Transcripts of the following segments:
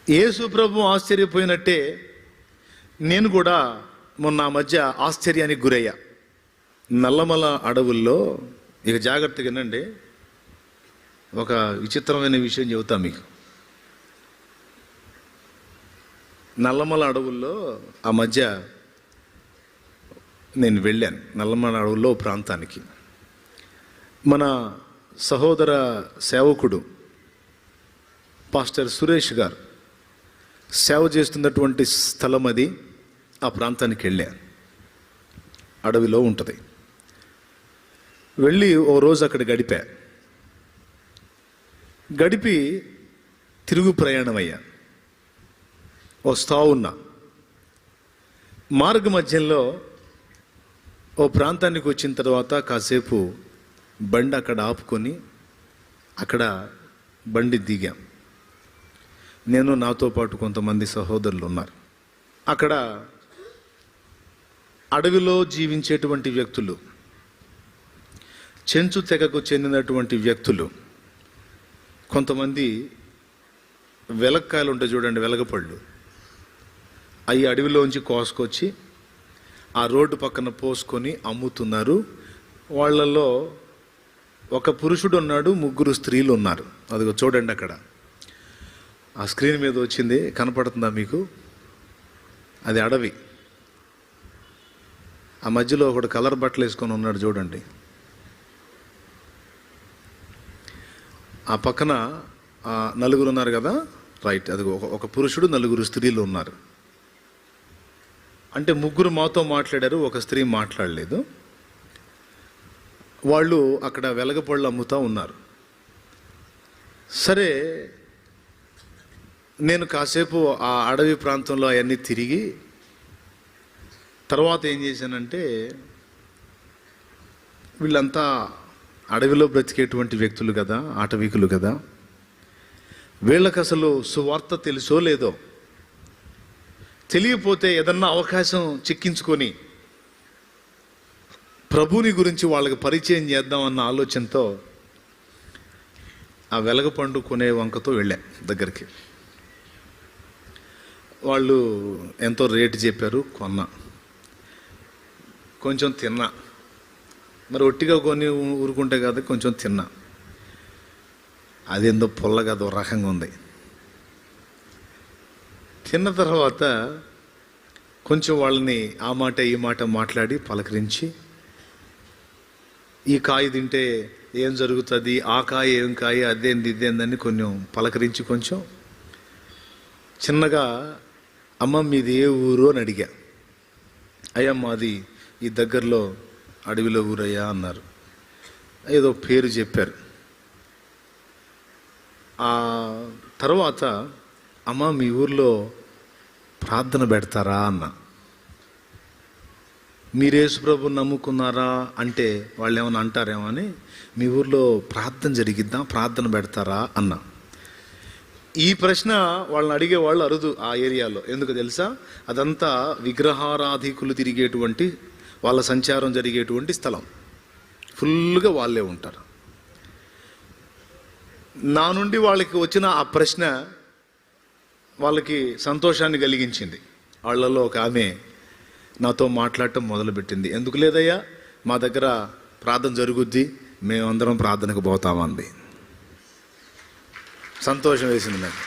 యేసు ప్రభు ఆశ్చర్యపోయినట్టే నేను కూడా మొన్న మధ్య ఆశ్చర్యానికి గురయ్యా. నల్లమల అడవుల్లో, ఇక జాగ్రత్తగా వినండి, ఒక విచిత్రమైన విషయం చెబుతా మీకు. నల్లమల అడవుల్లో ఆ మధ్య నేను వెళ్ళాను. నల్లమల అడవుల్లో ప్రాంతానికి మన సహోదర సేవకుడు పాస్టర్ సురేష్ గారు సేవ చేస్తున్నటువంటి స్థలం అది. ఆ ప్రాంతానికి వెళ్ళాను. అడవిలో ఉంటుంది. వెళ్ళి ఓ రోజు అక్కడ గడిపి తిరుగు ప్రయాణం అయ్యా. వస్తా ఉన్నా మార్గ మధ్యంలో ఓ ప్రాంతానికి వచ్చిన తర్వాత కాసేపు బండి అక్కడ ఆపుకొని అక్కడ బండి దిగాం. నేను, నాతో పాటు కొంతమంది సహోదరులు ఉన్నారు. అక్కడ అడవిలో జీవించేటువంటి వ్యక్తులు, చెంచు తెగకు చెందినటువంటి వ్యక్తులు, కొంతమంది వెలక్కాయలు ఉంటాయి చూడండి, వెలగపళ్ళు, అవి అడవిలోంచి కోసుకొచ్చి ఆ రోడ్డు పక్కన పోసుకొని అమ్ముతున్నారు. వాళ్ళల్లో ఒక పురుషుడు ఉన్నాడు, 3 స్త్రీలు ఉన్నారు. అదిగో చూడండి, అక్కడ ఆ స్క్రీన్ మీద వచ్చింది, కనపడుతుందా మీకు? అది అడవి. ఆ మధ్యలో ఒకడు కలర్ బట్టలు వేసుకొని ఉన్నాడు చూడండి. ఆ పక్కన 4 ఉన్నారు కదా, రైట్. అది ఒక పురుషుడు, 4 స్త్రీలు ఉన్నారు. అంటే 3 మాతో మాట్లాడారు, ఒక స్త్రీ మాట్లాడలేదు. వాళ్ళు అక్కడ వెలగపళ్ళు అమ్ముతూ ఉన్నారు. సరే, నేను కాసేపు ఆ అడవి ప్రాంతంలో అవన్నీ తిరిగి తర్వాత ఏం చేశానంటే, వీళ్ళంతా అడవిలో బ్రతికేటువంటి వ్యక్తులు కదా, ఆటవికులు కదా, వీళ్ళకి అసలు సువార్త తెలుసో లేదో, తెలియపోతే ఏదన్నా అవకాశం చిక్కించుకొని ప్రభుని గురించి వాళ్ళకి పరిచయం చేద్దామన్న ఆలోచనతో ఆ వెలగపండు కొనే వంకతో వెళ్ళా దగ్గరికి. వాళ్ళు ఎంతో రేటు చెప్పారు, కొన్నా. కొంచెం తిన్నా. మరి ఒట్టిగా కొని ఊరుకుంటే కదా, కొంచెం తిన్నా. అదేందో పుల్లగా అదో రకంగా ఉంది. తిన్న తర్వాత కొంచెం వాళ్ళని ఆ మాట ఈ మాట మాట్లాడి పలకరించి, ఈ కాయ తింటే ఏం జరుగుతుంది, ఆ కాయ ఏం కాయ, అదేంది ఇదేందని కొంచెం పలకరించి, కొంచెం చిన్నగా, అమ్మ మీది ఏ ఊరు అని అడిగా. అయ్యా మాది ఈ దగ్గరలో అడవిలో ఊరయ్యా అన్నారు. ఏదో పేరు చెప్పారు. ఆ తర్వాత, అమ్మ మీ ఊర్లో ప్రార్థన పెడతారా అన్న. మీరు యేసు ప్రభువుని నమ్ముకున్నారా అంటే వాళ్ళు ఏమైనా అంటారేమో అని, మీ ఊర్లో ప్రార్థన జరిగిద్దా, ప్రార్థన పెడతారా అన్న. ఈ ప్రశ్న వాళ్ళని అడిగేవాళ్ళు అరుదు ఆ ఏరియాలో. ఎందుకు తెలుసా? అదంతా విగ్రహారాధికులు తిరిగేటువంటి, వాళ్ళ సంచారం జరిగేటువంటి స్థలం. ఫుల్గా వాళ్ళే ఉంటారు. నా నుండి వాళ్ళకి వచ్చిన ఆ ప్రశ్న వాళ్ళకి సంతోషాన్ని కలిగించింది. వాళ్ళలో ఒక ఆమె నాతో మాట్లాడటం మొదలుపెట్టింది. ఎందుకు లేదయ్యా, మా దగ్గర ప్రార్థన జరుగుద్ది, మేమందరం ప్రార్థనకు పోతామంది. సంతోషం వేసింది నాకు.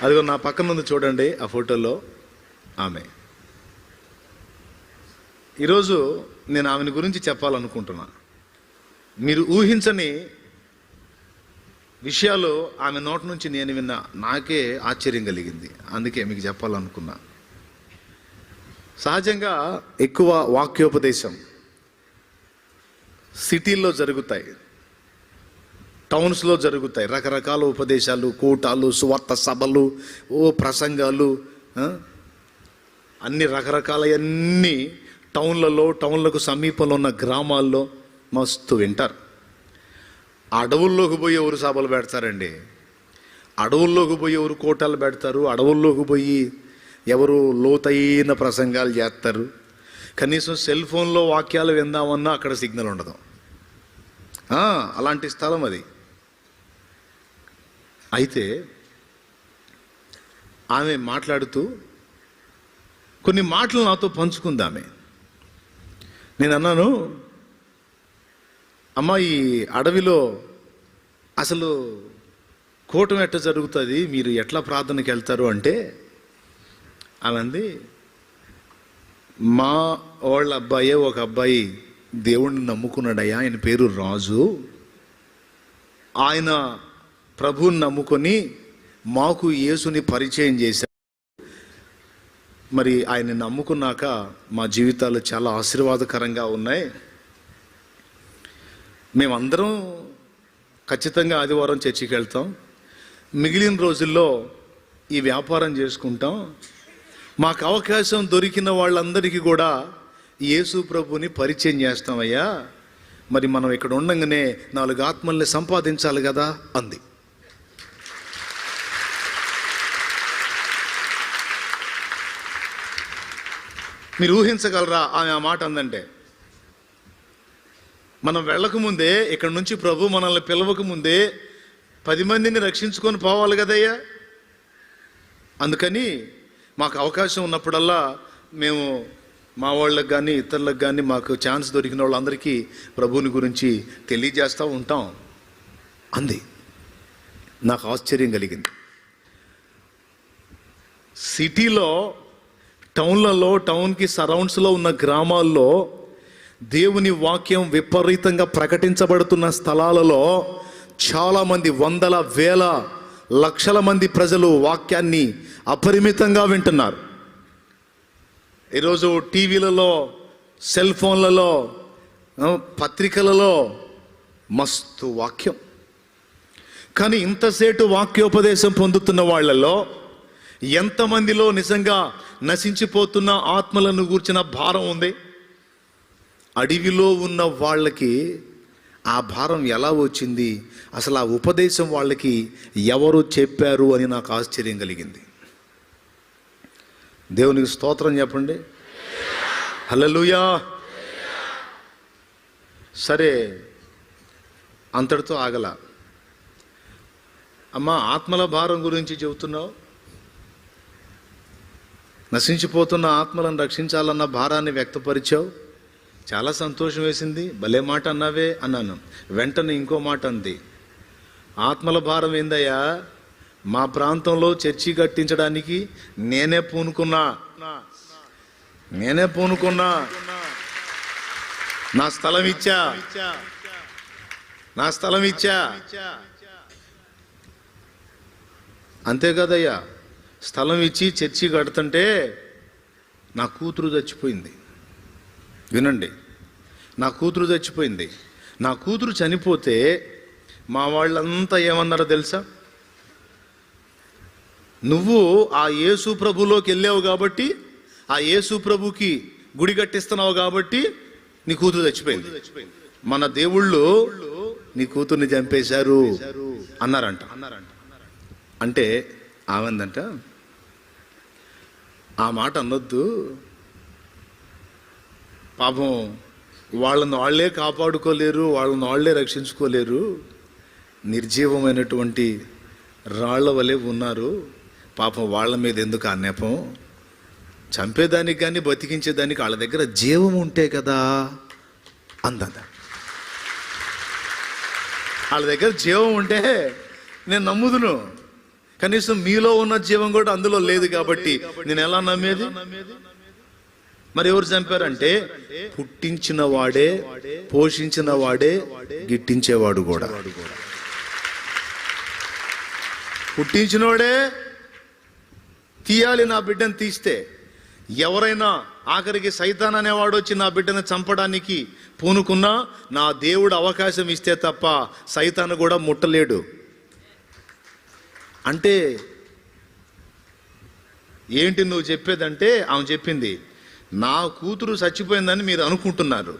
అదిగో నా పక్కన ఉంది చూడండి, ఆ ఫోటోలో ఆమె. ఈరోజు నేను ఆమెను గురించి చెప్పాలనుకుంటున్నా. మీరు ఊహించని విషయాలు ఆమె నోటి నుంచి నేను విన్నా. నాకే ఆశ్చర్యం కలిగింది, అందుకే మీకు చెప్పాలనుకున్నా. సహజంగా ఎక్కువ వాక్యోపదేశం సిటీల్లో జరుగుతాయి, టౌన్స్లో జరుగుతాయి. రకరకాల ఉపదేశాలు, కూటాలు, సువార్త సభలు, ప్రసంగాలు, అన్ని రకరకాలన్నీ టౌన్లకు సమీపంలో ఉన్న గ్రామాల్లో మస్తు వింటారు. అడవుల్లోకి పోయి ఎవరు సభలు పెడతారండి? అడవుల్లోకి పోయి ఎవరు కోటాలు పెడతారు? అడవుల్లోకి పోయి ఎవరు లోతైన ప్రసంగాలు చేస్తారు? కనీసం సెల్ ఫోన్లో వాక్యాలు విందామన్నా అక్కడ సిగ్నల్ ఉండదు. అలాంటి స్థలం అది. అయితే ఆమె మాట్లాడుతూ కొన్ని మాటలు నాతో పంచుకుందామె. నేను అన్నాను, అమ్మ ఈ అడవిలో అసలు కూటమి ఎట్లా జరుగుతుంది, మీరు ఎట్లా ప్రార్థనకి వెళ్తారు అంటే ఆమె అంది, మా వాళ్ళ అబ్బాయే ఒక అబ్బాయి దేవుణ్ణి నమ్ముకున్నాడయ్యా, ఆయన పేరు రాజు. ఆయన ప్రభువుని నమ్ముకొని మాకు యేసుని పరిచయం చేశారు. మరి ఆయన్ని నమ్ముకున్నాక మా జీవితాలు చాలా ఆశీర్వాదకరంగా ఉన్నాయి. మేమందరం ఖచ్చితంగా ఆదివారం చర్చికి వెళ్తాం. మిగిలిన రోజుల్లో ఈ వ్యాపారం చేసుకుంటాం. మాకు అవకాశం దొరికిన వాళ్ళందరికీ కూడా యేసు ప్రభుని పరిచయం చేస్తామయ్యా. మరి మనం ఇక్కడ ఉండగానే 4 ఆత్మల్ని సంపాదించాలి కదా అంది. మీరు ఊహించగలరా ఆమె ఆ మాట అందంటే? మనం వెళ్ళకముందే, ఇక్కడ నుంచి ప్రభు మనల్ని పిలవకముందే 10 మందిని రక్షించుకొని పోవాలి కదయ్యా. అందుకని మాకు అవకాశం ఉన్నప్పుడల్లా మేము మా వాళ్ళకి కానీ ఇతరులకు కానీ మాకు ఛాన్స్ దొరికిన వాళ్ళందరికీ ప్రభువుని గురించి తెలియజేస్తూ ఉంటాం అంది. నాకు ఆశ్చర్యం కలిగింది. సిటీలో, టౌన్లలో, టౌన్కి సరౌండ్స్లో ఉన్న గ్రామాల్లో దేవుని వాక్యం విపరీతంగా ప్రకటించబడుతున్న స్థలాలలో చాలామంది, వందల వేల లక్షల మంది ప్రజలు వాక్యాన్ని అపరిమితంగా వింటున్నారు. ఈరోజు టీవీలలో, సెల్ ఫోన్లలో, పత్రికలలో మస్తు వాక్యం. కానీ ఇంతసేటు వాక్యోపదేశం పొందుతున్న వాళ్ళలో ఎంతమందిలో నిజంగా నశించిపోతున్న ఆత్మలను గూర్చిన భారం ఉంది? అడవిలో ఉన్న వాళ్ళకి ఆ భారం ఎలా వచ్చింది? అసలు ఆ ఉపదేశం వాళ్ళకి ఎవరు చెప్పారు అని నాకు ఆశ్చర్యం కలిగింది. దేవునికి స్తోత్రం చెప్పండి. హల్లెలూయా. సరే, అంతటితో ఆగల. అమ్మా, ఆత్మల భారం గురించి చెబుతున్నావు, నశించిపోతున్న ఆత్మలను రక్షించాలన్న భారాన్ని వ్యక్తపరిచావు. చాలా సంతోషం వేసింది. భలే మాట అన్నావే అన్నాను. వెంటనే ఇంకో మాట అంది, ఆత్మల భారం ఏందయ్యా, మా ప్రాంతంలో చర్చి కట్టించడానికి నేనే పూనుకున్నా, నా స్థలం ఇచ్చా. అంతే కదయ్యా, స్థలం ఇచ్చి చర్చి కడుతుంటే నా కూతురు చచ్చిపోయింది. వినండి, నా కూతురు చచ్చిపోయింది. నా కూతురు చనిపోతే మా వాళ్ళంతా ఏమన్నారో తెలుసా? నువ్వు ఆ యేసు ప్రభులోకి వెళ్ళావు కాబట్టి, ఆ యేసు ప్రభుకి గుడి కట్టిస్తున్నావు కాబట్టి నీ కూతురు చచ్చిపోయింది. మన దేవుళ్ళు నీ కూతుర్ని చంపేశారు అన్నారంట. అంటే ఆమెందంట, ఆ మాట అనొద్దు, పాపం వాళ్ళని వాళ్ళే కాపాడుకోలేరు, వాళ్ళని వాళ్ళే రక్షించుకోలేరు, నిర్జీవమైనటువంటి రాళ్ల వలె ఉన్నారు, పాపం వాళ్ళ మీద ఎందుకు ఆ నెపం? చంపేదానికి కానీ బతికించేదానికి వాళ్ళ దగ్గర జీవం ఉంటే కదా అందంట. వాళ్ళ దగ్గర జీవం ఉంటే నేను నమ్ముదును. కనీసం మీలో ఉన్న జీవం కూడా అందులో లేదు కాబట్టి నేను ఎలా నమ్మేది? మరి ఎవరు చంపారంటే, పుట్టించిన వాడే, పోషించిన వాడే, గిట్టించేవాడు కూడా. పుట్టించినోడే తీయాలి నా బిడ్డను. తీస్తే ఎవరైనా, ఆఖరికి సైతాన్ అనేవాడు వచ్చి నా బిడ్డను చంపడానికి పూనుకున్నా నా దేవుడు అవకాశం ఇస్తే తప్ప సైతాను కూడా ముట్టలేడు. అంటే ఏంటి నువ్వు చెప్పేదంటే, ఆమె చెప్పింది, నా కూతురు చచ్చిపోయిందని మీరు అనుకుంటున్నారు.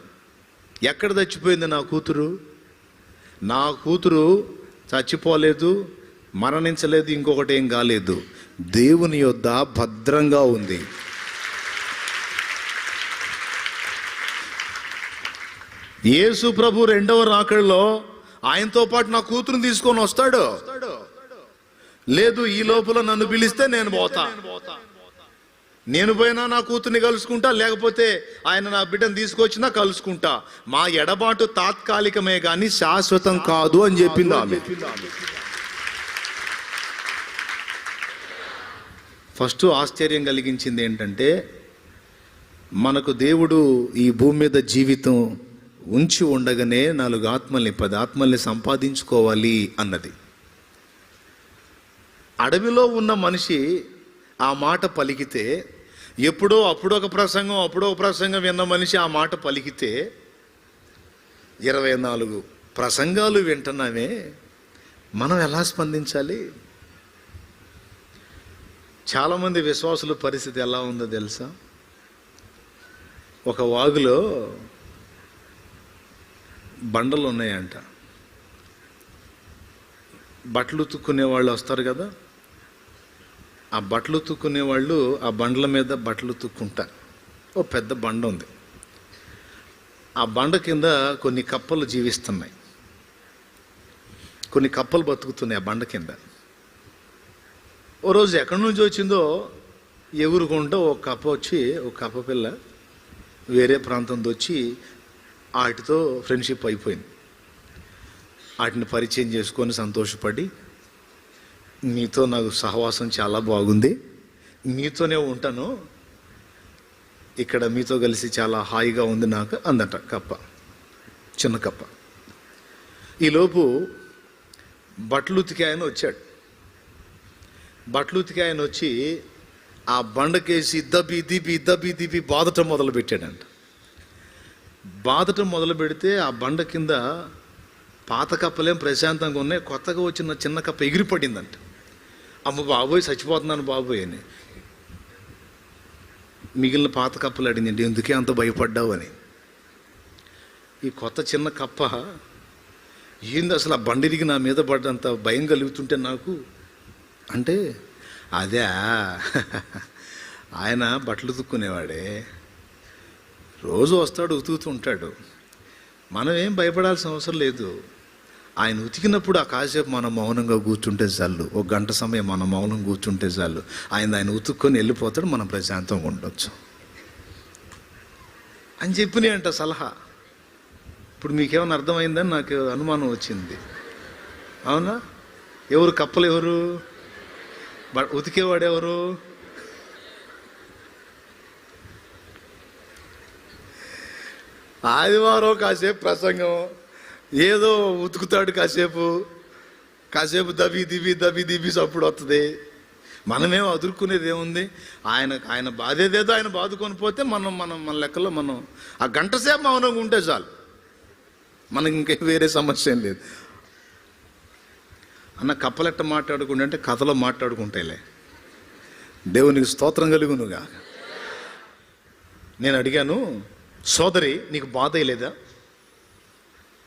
ఎక్కడ చచ్చిపోయింది నా కూతురు? నా కూతురు చచ్చిపోలేదు, మరణించలేదు, ఇంకొకటి ఏం కాలేదు. దేవుని యొద్ద భద్రంగా ఉంది. యేసు ప్రభు 2వ రాకడలో ఆయనతో పాటు నా కూతురుని తీసుకొని వస్తాడు. లేదు ఈ లోపల నన్ను పిలిస్తే నేను పోతా, నేను పోయినా నా కూతుర్ని కలుసుకుంటా, లేకపోతే ఆయన నా బిడ్డను తీసుకొచ్చినా కలుసుకుంటా. మా ఎడబాటు తాత్కాలికమే కానీ శాశ్వతం కాదు అని చెప్పింది ఆమె. ఫస్ట్ ఆశ్చర్యం కలిగించింది ఏంటంటే, మనకు దేవుడు ఈ భూమి మీద జీవితం ఉంచి ఉండగానే 4 ఆత్మల్ని 10 ఆత్మల్ని సంపాదించుకోవాలి అన్నది. అడవిలో ఉన్న మనిషి ఆ మాట పలికితే, ఎప్పుడో అప్పుడొక ప్రసంగం విన్న మనిషి ఆ మాట పలికితే 24 ప్రసంగాలు వింటున్నామే, మనం ఎలా స్పందించాలి? చాలామంది విశ్వాసుల పరిస్థితి ఎలా ఉందో తెలుసా? ఒక వాగులో బండలు ఉన్నాయంట. బట్టలు ఉతుక్కునే వాళ్ళు వస్తారు కదా, ఆ బట్టలు ఉతుక్కునే వాళ్ళు ఆ బండ్ల మీద బట్టలు ఉతుక్కుంటారు. ఓ పెద్ద బండ ఉంది, ఆ బండ కింద కొన్ని కప్పలు జీవిస్తున్నాయి, కొన్ని కప్పలు బతుకుతున్నాయి ఆ బండ కింద. ఓ రోజు ఎక్కడి నుంచి వచ్చిందో ఎగురుకుంటూ ఒక కప్ప పిల్ల వేరే ప్రాంతంతో వచ్చి వాటితో ఫ్రెండ్షిప్ అయిపోయింది. వాటిని పరిచయం చేసుకొని సంతోషపడి, నీతో నాకు సహవాసం చాలా బాగుంది, మీతోనే ఉంటాను, ఇక్కడ మీతో కలిసి చాలా హాయిగా ఉంది నాకు అందట కప్ప, చిన్న కప్ప. ఈలోపు బట్టలు ఉతికి ఆయన వచ్చాడు. బట్టలు ఉతికి ఆయన వచ్చి ఆ బండకేసి దబి దిబి బాదటం మొదలు పెట్టాడంట. బాదటం మొదలు పెడితే ఆ బండ కింద పాత కప్పలేం ప్రశాంతంగా ఉన్నాయి, కొత్తగా వచ్చిన చిన్న కప్ప ఎగిరిపడిందంట. అమ్మ బాబోయ్ చచ్చిపోతున్నాను బాబోయ్ అని. మిగిలిన పాత కప్పలు అడిగిందండి, ఎందుకే అంత భయపడ్డావు అని. ఈ కొత్త చిన్న కప్ప, ఏంది అసలు ఆ బండిరిగి నా మీద పడ్డంత భయం కలుగుతుంటే నాకు అంటే, అదే ఆయన బట్టలు ఉతుక్కునేవాడే, రోజు వస్తాడు ఉతుకుతూ ఉంటాడు, మనం ఏం భయపడాల్సిన అవసరం లేదు. ఆయన ఉతికినప్పుడు ఆ కాసేపు మనం మౌనంగా కూర్చుంటే చాలు, 1 గంట సమయం మనం మౌనం కూర్చుంటే చాలు, ఆయన ఉతుక్కొని వెళ్ళిపోతాడు, మనం ప్రశాంతంగా ఉండొచ్చు అని చెప్పిన అంట సలహా. ఇప్పుడు మీకేమైనా అర్థమైందని నాకు అనుమానం వచ్చింది. అవునా? ఎవరు కప్పలు? ఎవరు ఉతికేవాడెవరు? ఆదివారం కాసేపు ప్రసంగం, ఏదో ఉతుకుతాడు కాసేపు దబి దిబి సప్పుడు వస్తుంది. మనమేమో అదురుకునేది ఏముంది? ఆయన బాధేదేదో ఆయన బాదుకొని పోతే మన లెక్కలో మనం ఆ గంట సేపు మౌనంగా ఉంటే చాలు, మనకి ఇంకే వేరే సమస్య ఏం లేదు. అన్న కప్పలెట్ట మాట్లాడుకుంటే అంటే కథలో మాట్లాడుకుంటేలే. దేవునికి స్తోత్రం కలుగునుగా. నేను అడిగాను, సోదరి నీకు బాధ లేదా?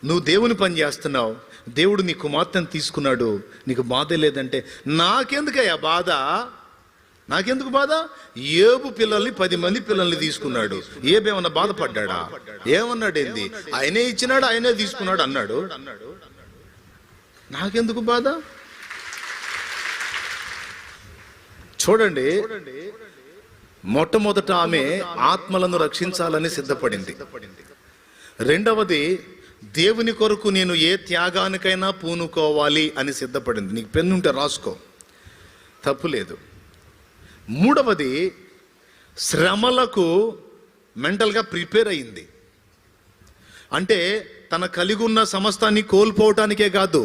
నువ్వు దేవుని పని చేస్తున్నావు, దేవుడు నీ కుమార్తెను తీసుకున్నాడు, నీకు బాధ లేదంటే, నాకెందుకయ్యా బాధ? నాకెందుకు బాధ? ఏబు పిల్లల్ని 10 మంది పిల్లల్ని తీసుకున్నాడు, ఏబేమన్నా బాధపడ్డా? ఏమన్నాడు? ఏంది? ఆయనే ఇచ్చినాడు, ఆయనే తీసుకున్నాడు అన్నాడు, నాకెందుకు బాధ? చూడండి, మొట్టమొదట ఆమె ఆత్మలను రక్షించాలని సిద్ధపడింది. రెండవది, దేవుని కొరకు నేను ఏ త్యాగానికైనా పూనుకోవాలి అని సిద్ధపడింది. నీకు పెన్ను ఉంటే రాసుకో, తప్పు లేదు. మూడవది, శ్రమలకు మెంటల్గా ప్రిపేర్ అయింది. అంటే తన కలిగి ఉన్న సమస్తాన్ని కోల్పోవటానికే కాదు,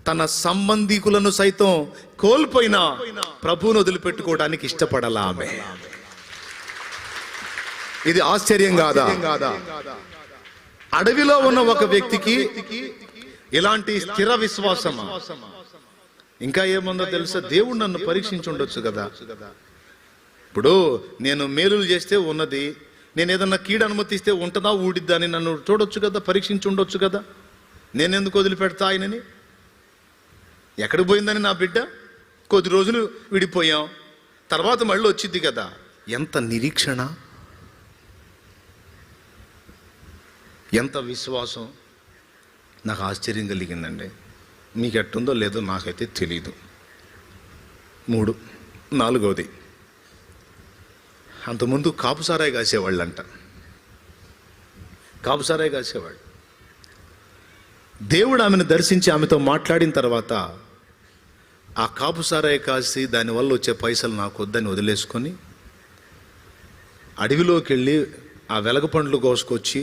తన సంబంధికులను సైతం కోల్పోయినా ప్రభువును వదిలిపెట్టుకోవడానికి ఇష్టపడాల ఆమె. ఇది ఆశ్చర్యం కాదా? అడవిలో ఉన్న ఒక వ్యక్తికి ఇలాంటి స్థిర విశ్వాసమా? ఇంకా ఏముందో తెలుసా? దేవుడు నన్ను పరీక్షించి ఉండొచ్చు కదా. ఇప్పుడు నేను మేలులు చేస్తే ఉన్నది, నేను ఏదన్నా కీడు అనుమతిస్తే ఉంటుందా ఊడిద్దా అని నన్ను చూడొచ్చు కదా, పరీక్షించి ఉండొచ్చు కదా. నేనెందుకు వదిలిపెడతా ఆయనని? ఎక్కడికి పోయిందని నా బిడ్డ? కొద్ది రోజులు విడిపోయాం, తర్వాత మళ్ళీ వచ్చింది కదా. ఎంత నిరీక్షణ, ఎంత విశ్వాసం! నాకు ఆశ్చర్యం కలిగిందండి. మీకు ఎట్టుందో లేదో నాకైతే తెలీదు. 3. 4వది, అంతకుముందు కాపుసారాయి కాసేవాళ్ళంట. కాపుసారాయి కాసేవాళ్ళు. దేవుడు ఆమెను దర్శించి ఆమెతో మాట్లాడిన తర్వాత ఆ కాపుసారాయి కాసి దానివల్ల వచ్చే పైసలు నాకు వద్దని వదిలేసుకొని అడవిలోకి వెళ్ళి ఆ వెలగపండ్లు కోసుకొచ్చి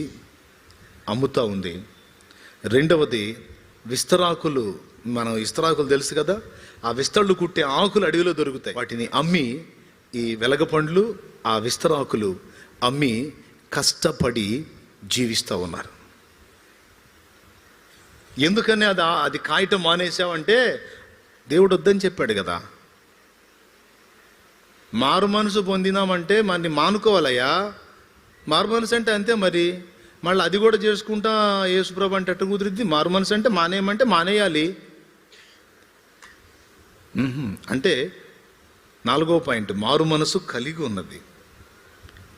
అమ్ముతూ ఉంది. 2వది, విస్తరాకులు, మనం విస్తరాకులు తెలుసు కదా, ఆ విస్తళ్ళు కుట్టే ఆకులు అడవిలో దొరుకుతాయి. వాటిని అమ్మి, ఈ వెలగపండ్లు ఆ విస్తరాకులు అమ్మి కష్టపడి జీవిస్తూ ఉన్నారు. ఎందుకని అది కాయటం మానేసావంటే దేవుడు వద్దని చెప్పాడు కదా. మారు మనసు పొందినామంటే మరి మానుకోవాలయ్యా. మారు మనసు అంటే అంతే మరి. మళ్ళీ అది కూడా చేసుకుంటా యేసుప్రభు అంటే ఎట్ట కుదిరిద్ది? మారు మనసు అంటే మానేయమంటే మానేయాలి. అంటే 4వ పాయింట్, మారు మనసు కలిగి ఉన్నది,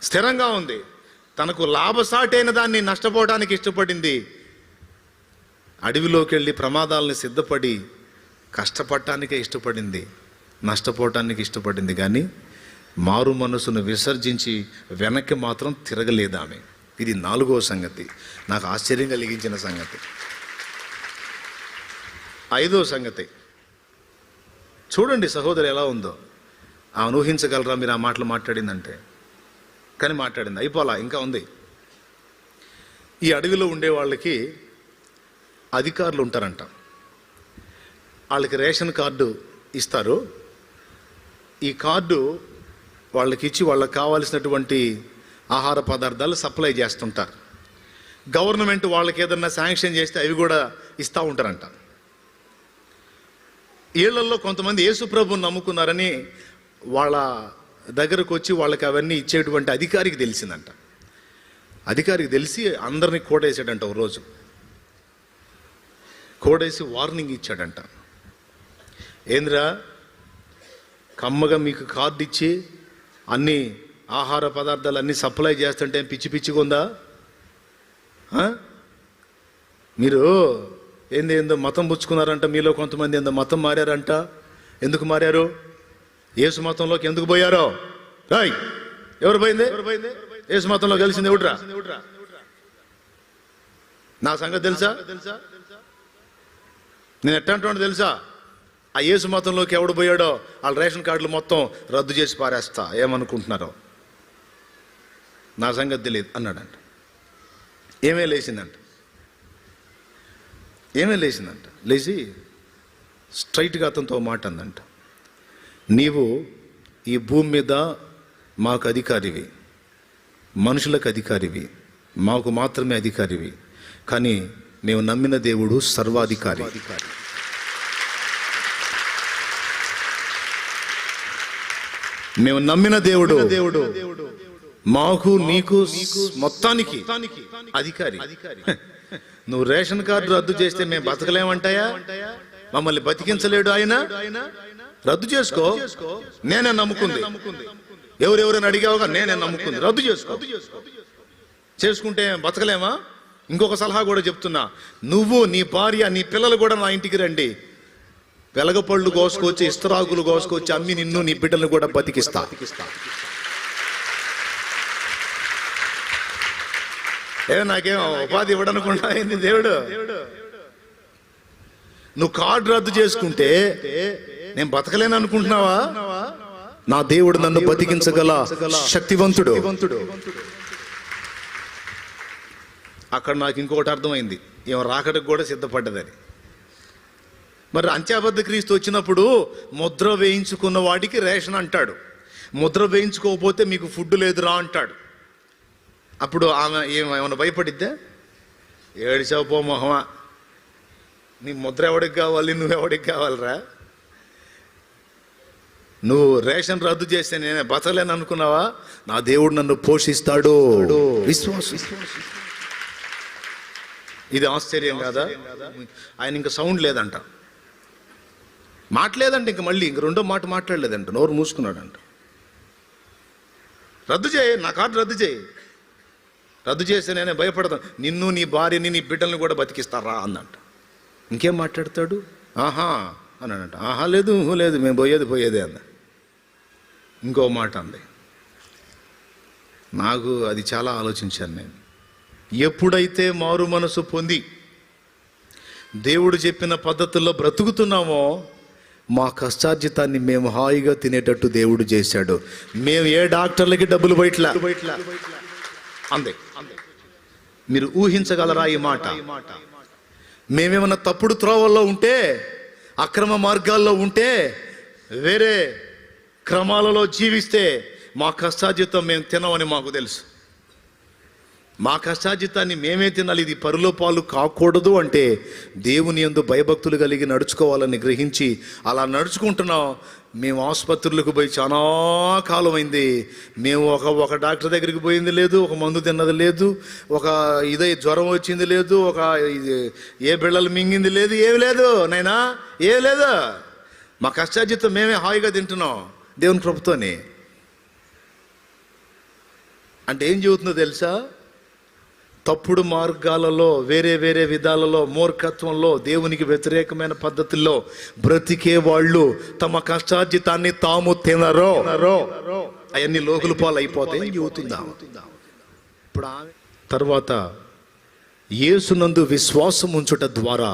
స్థిరంగా ఉంది, తనకు లాభసాటైన దాన్ని నష్టపోవడానికి ఇష్టపడింది. అడవిలోకి వెళ్ళి ప్రమాదాలని సిద్ధపడి కష్టపడటానికే ఇష్టపడింది, నష్టపోవటానికి ఇష్టపడింది. కానీ మారు మనసును విసర్జించి వెనక్కి మాత్రం తిరగలేదు ఆమె. ఇది 4వ సంగతి, నాకు ఆశ్చర్యం కలిగించిన సంగతి. 5వ సంగతి చూడండి సహోదరు ఎలా ఉందో. ఆమెను ఊహించగలరా మీరు ఆ మాటలు మాట్లాడిందంటే? కానీ మాట్లాడింది, అయిపోలా, ఇంకా ఉంది. ఈ అడవిలో ఉండే వాళ్ళకి అధికారులు ఉంటారంట. వాళ్ళకి రేషన్ కార్డు ఇస్తారు. ఈ కార్డు వాళ్ళకి ఇచ్చి వాళ్ళకి కావాల్సినటువంటి ఆహార పదార్థాలు సప్లై చేస్తుంటారు. గవర్నమెంట్ వాళ్ళకి ఏదన్నా శాంక్షన్ చేస్తే అవి కూడా ఇస్తూ ఉంటారంట. వీళ్ళల్లో కొంతమంది యేసుప్రభుని నమ్ముకున్నారని వాళ్ళ దగ్గరకు వచ్చి వాళ్ళకి అవన్నీ ఇచ్చేటువంటి అధికారికి తెలిసిందంట. అధికారికి తెలిసి అందరినీ కోడేసాడంట. ఒక రోజు కోడేసి వార్నింగ్ ఇచ్చాడంట. ఏంద్రా, కమ్మగా మీకు కార్డు ఇచ్చి అన్ని ఆహార పదార్థాలు అన్నీ సప్లై చేస్తుంటే పిచ్చి పిచ్చిగా ఉందా? మీరు ఏందో మతం పుచ్చుకున్నారంట. మీలో కొంతమంది ఏందో మతం మారారంట. ఎందుకు మారారు? యేసు మతంలోకి ఎందుకు పోయారో? రాయ్, ఎవరు పోయింది? యేసు మతంలో కలిసింది ఎవడ్రా? నా సంగతి తెలుసా? నేను ఎట్టంటాను తెలుసా? ఆ యేసు మతంలోకి ఎవడు పోయాడో వాళ్ళ రేషన్ కార్డులు మొత్తం రద్దు చేసి పారేస్తా, ఏమనుకుంటున్నారో, నా సంగతి తెలియదు అన్నాడంట. ఏమే లేచిందంట. లేచి స్ట్రైట్గా అతనితో మాట అందంట. నీవు ఈ భూమి మీద మాకు అధికారివి, మనుషులకు అధికారివి, మాకు మాత్రమే అధికారివి. కానీ మేము నమ్మిన దేవుడు సర్వాధికారి. మేము నమ్మిన దేవుడు మాకు నీకు మొత్తానికి అధికారి. నువ్వు రేషన్ కార్డు రద్దు చేస్తే మేము బతకలేమంటాయా? మమ్మల్ని బతికించలేడు ఆయన. రద్దు చేసుకో, నేనే నమ్ముకుంది. ఎవరెవరైనా అడిగావుగా, నేనే నమ్ముకుంది. రద్దు చేసుకో. చేసుకుంటే బతకలేమా? ఇంకొక సలహా కూడా చెప్తున్నా, నువ్వు, నీ భార్య, నీ పిల్లలు కూడా నా ఇంటికి రండి. వెలగపళ్ళు కోసుకొచ్చి, ఇస్తరాకులు కోసుకొచ్చి అమ్మి నిన్ను, నీ బిడ్డలను కూడా బతికిస్తా. నాకేం ఉపాధి ఇవ్వడనుకుంటా అయింది దేవుడు. నువ్వు కార్డు రద్దు చేసుకుంటే నేను బతకలేను అనుకుంటున్నావా? నా దేవుడు నన్ను బతికించగల శక్తివంతుడు. అక్కడ నాకు ఇంకొకటి అర్థమైంది, ఏమో రాకడకు కూడా సిద్ధపడ్డదని. మరి అంత్యాబద్ధ క్రీస్తు వచ్చినప్పుడు ముద్ర వేయించుకున్న వాడికి రేషన్ అంటాడు, ముద్ర వేయించుకోకపోతే మీకు ఫుడ్ లేదురా అంటాడు. అప్పుడు ఆమె ఏమైనా భయపడిద్దా? ఏడిచావు పో మొహమా, నీ ముద్ర ఎవడికి కావాలి, నువ్వెవడికి కావాలరా? నువ్వు రేషన్ రద్దు చేస్తే నేనే బతలేను అనుకున్నావా? నా దేవుడు నన్ను పోషిస్తాడు. విశ్వాసం. ఇది ఆశ్చర్యం కాదా? ఆయన ఇంకా సౌండ్ లేదంట, మాట్లాడలేదంట. ఇంక మళ్ళీ ఇంక రెండో మాట మాట్లాడలేదంట, నోరు మూసుకున్నాడంట. రద్దు చేయి, నా కార్డు రద్దు చేయి. రద్దు చేస్తే నేనే భయపడతాను, నిన్ను, నీ భార్యని, నీ బిడ్డల్ని కూడా బతికిస్తారా అందంట. ఇంకేం మాట్లాడతాడు? ఆహా, అన్నాడంట. ఆహా లేదు లేదు, మేము పోయేదే అంద. ఇంకో మాట అంది. నాకు అది చాలా ఆలోచించాను నేను. ఎప్పుడైతే మారు మనసు పొంది దేవుడు చెప్పిన పద్ధతుల్లో బ్రతుకుతున్నామో మా కష్టార్జితాన్ని మేము హాయిగా తినేటట్టు దేవుడు చేశాడు. మేము ఏ డాక్టర్లకి డబ్బులు బయట్లా అందే. మీరు ఊహించగలరా ఈ మాట? మేమేమన్నా తప్పుడు త్రోవల్లో ఉంటే, అక్రమ మార్గాల్లో ఉంటే, వేరే క్రమాలలో జీవిస్తే మా కష్టార్జితం మేము తినమని మాకు తెలుసు. మా కష్టార్జితాన్ని మేమే తినాలి. ఇది పరులో పాలు కాకూడదు అంటే దేవుని యందు భయభక్తులు కలిగి నడుచుకోవాలని గ్రహించి అలా నడుచుకుంటున్నాం. మేము ఆసుపత్రులకు పోయి చాలా కాలం అయింది. మేము ఒక డాక్టర్ దగ్గరికి పోయింది లేదు, ఒక మందు తిన్నది లేదు, ఒక జ్వరం వచ్చింది లేదు, ఒక ఏ బిళ్ళలు మింగింది లేదు, ఏమి లేదు నైనా, ఏమి లేదు. మా కష్టార్జితం మేమే హాయిగా తింటున్నాం దేవుని కృపతోని. అంటే ఏం చెబుతుందో తెలుసా? తప్పుడు మార్గాలలో, వేరే వేరే విధాలలో, మూర్ఖత్వంలో, దేవునికి వ్యతిరేకమైన పద్ధతుల్లో బ్రతికే వాళ్ళు తమ కష్టార్జితాన్ని తాము తినరో అవన్నీ లోకుల పాలు అయిపోతాయి చెబుతుందా. ఇప్పుడు తర్వాత యేసునందు విశ్వాసం ఉంచుట ద్వారా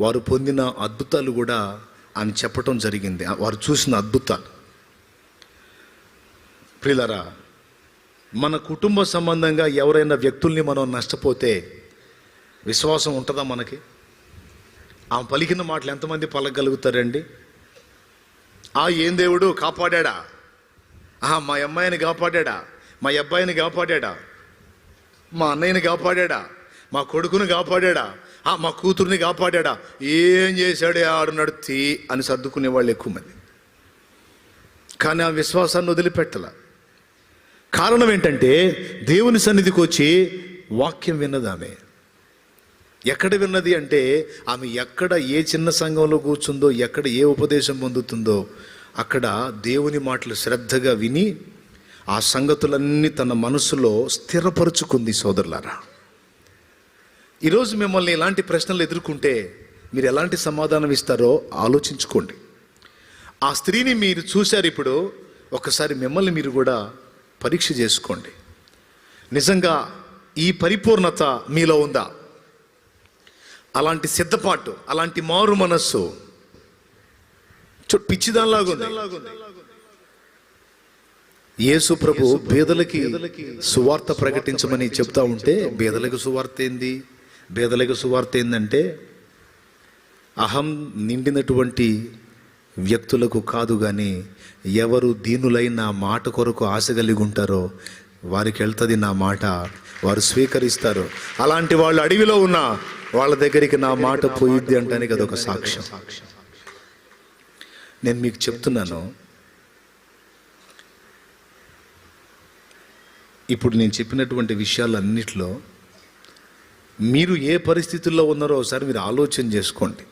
వారు పొందిన అద్భుతాలు కూడా ఆమె చెప్పటం జరిగింది. వారు చూసిన అద్భుతాలు. ప్రియులారా, మన కుటుంబ సంబంధంగా ఎవరైనా వ్యక్తుల్ని మనం నష్టపోతే విశ్వాసం ఉంటుందా మనకి? ఆమె పలికిన మాటలు ఎంతమంది పలకగలుగుతారండి? ఏం దేవుడు కాపాడా, మా అమ్మాయిని కాపాడా, మా అబ్బాయిని కాపాడా, మా అన్నయ్యని కాపాడా, మా కొడుకుని కాపాడా, మా కూతుర్ని కాపాడా, ఏం చేశాడే ఆడు నడిచి అని సర్దుకునే వాళ్ళు ఎక్కువ మంది. కానీ ఆ విశ్వాసాన్ని వదిలిపెట్టల. కారణం ఏంటంటే దేవుని సన్నిధికి వచ్చి వాక్యం విన్నది. ఆమె ఎక్కడ విన్నది అంటే, ఆమె ఎక్కడ ఏ చిన్న సంఘంలో కూర్చుందో, ఎక్కడ ఏ ఉపదేశం పొందుతుందో అక్కడ దేవుని మాటలు శ్రద్ధగా విని ఆ సంగతులన్నీ తన మనసులో స్థిరపరుచుకుంది. సోదరులారా, ఈరోజు మిమ్మల్ని ఇలాంటి ప్రశ్నలు ఎదుర్కొంటే మీరు ఎలాంటి సమాధానం ఇస్తారో ఆలోచించుకోండి. ఆ స్త్రీని మీరు చూశారు. ఇప్పుడు ఒకసారి మిమ్మల్ని మీరు కూడా పరీక్ష చేసుకోండి. నిజంగా ఈ పరిపూర్ణత మీలో ఉందా? అలాంటి సిద్ధపాటు, అలాంటి మారు మనస్సు పిచ్చిదానిలాగా ఉంది. యేసు ప్రభు పేదలకి సువార్త ప్రకటించమని చెప్తా ఉంటే, పేదలకు సువార్త ఏంది? పేదలకు సువార్త ఏందంటే అహం నిండినటువంటి వ్యక్తులకు కాదు, కానీ ఎవరు దీనులై నా మాట కొరకు ఆశ కలిగి ఉంటారో వారికి వెళ్తుంది నా మాట, వారు స్వీకరిస్తారు. అలాంటి వాళ్ళు అడవిలో ఉన్న వాళ్ళ దగ్గరికి నా మాట పోయిద్ది అంటానికి అదొక సాక్ష్యం. నేను మీకు చెప్తున్నాను, ఇప్పుడు నేను చెప్పినటువంటి విషయాలన్నిటిలో మీరు ఏ పరిస్థితుల్లో ఉన్నారో ఒకసారి మీరు ఆలోచన చేసుకోండి.